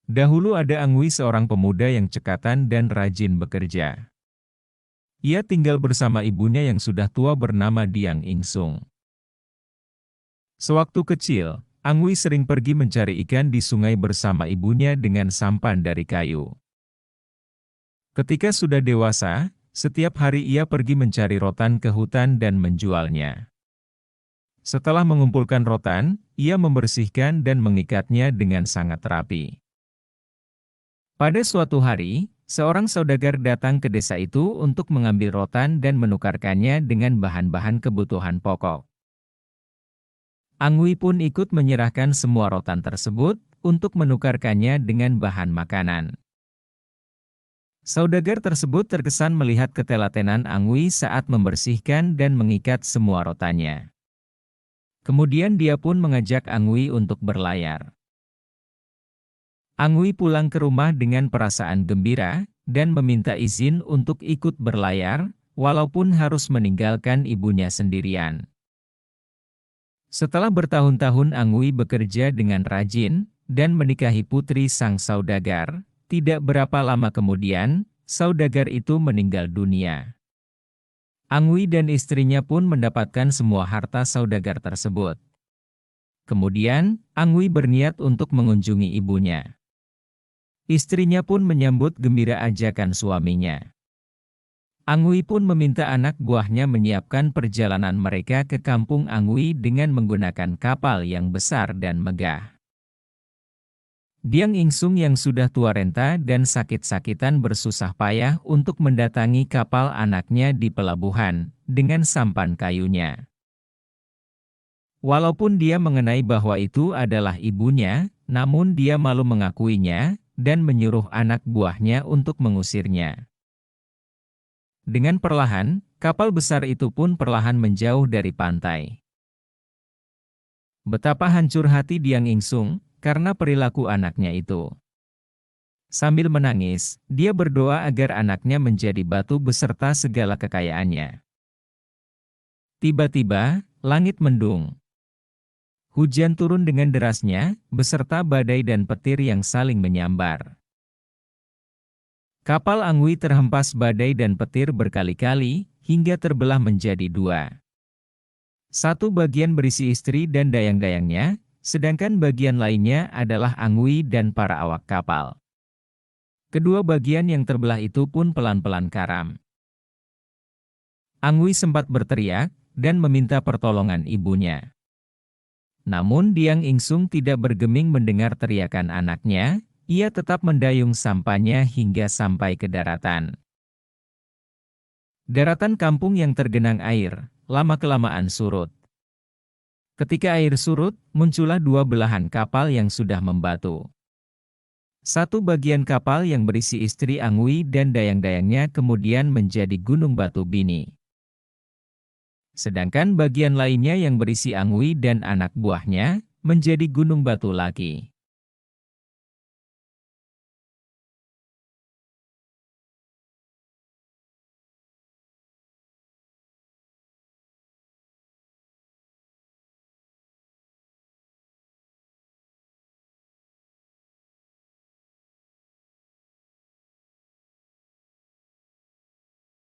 Dahulu ada Angui, seorang pemuda yang cekatan dan rajin bekerja. Ia tinggal bersama ibunya yang sudah tua bernama Diang Ingsung. Sewaktu kecil, Angui sering pergi mencari ikan di sungai bersama ibunya dengan sampan dari kayu. Ketika sudah dewasa, setiap hari ia pergi mencari rotan ke hutan dan menjualnya. Setelah mengumpulkan rotan, ia membersihkan dan mengikatnya dengan sangat rapi. Pada suatu hari, seorang saudagar datang ke desa itu untuk mengambil rotan dan menukarkannya dengan bahan-bahan kebutuhan pokok. Angui pun ikut menyerahkan semua rotan tersebut untuk menukarkannya dengan bahan makanan. Saudagar tersebut terkesan melihat ketelatenan Angui saat membersihkan dan mengikat semua rotannya. Kemudian dia pun mengajak Angui untuk berlayar. Angui pulang ke rumah dengan perasaan gembira, dan meminta izin untuk ikut berlayar, walaupun harus meninggalkan ibunya sendirian. Setelah bertahun-tahun Angui bekerja dengan rajin, dan menikahi putri sang saudagar, tidak berapa lama kemudian, saudagar itu meninggal dunia. Angui dan istrinya pun mendapatkan semua harta saudagar tersebut. Kemudian, Angui berniat untuk mengunjungi ibunya. Istrinya pun menyambut gembira ajakan suaminya. Angui pun meminta anak buahnya menyiapkan perjalanan mereka ke kampung Angui dengan menggunakan kapal yang besar dan megah. Diang Ingsung yang sudah tua renta dan sakit-sakitan bersusah payah untuk mendatangi kapal anaknya di pelabuhan, dengan sampan kayunya. Walaupun dia mengenai bahwa itu adalah ibunya, namun dia malu mengakuinya, dan menyuruh anak buahnya untuk mengusirnya. Dengan perlahan, kapal besar itu pun perlahan menjauh dari pantai. Betapa hancur hati Diang Ingsung karena perilaku anaknya itu. Sambil menangis, dia berdoa agar anaknya menjadi batu beserta segala kekayaannya. Tiba-tiba, langit mendung. Hujan turun dengan derasnya, beserta badai dan petir yang saling menyambar. Kapal Angui terhempas badai dan petir berkali-kali, hingga terbelah menjadi dua. Satu bagian berisi istri dan dayang-dayangnya, sedangkan bagian lainnya adalah Angui dan para awak kapal. Kedua bagian yang terbelah itu pun pelan-pelan karam. Angui sempat berteriak, dan meminta pertolongan ibunya. Namun Diang Ingsung tidak bergeming mendengar teriakan anaknya, ia tetap mendayung sampannya hingga sampai ke daratan. Daratan kampung yang tergenang air, lama-kelamaan surut. Ketika air surut, muncullah dua belahan kapal yang sudah membatu. Satu bagian kapal yang berisi istri Angui dan dayang-dayangnya kemudian menjadi gunung batu bini. Sedangkan bagian lainnya yang berisi Angui dan anak buahnya, menjadi gunung batu lagi.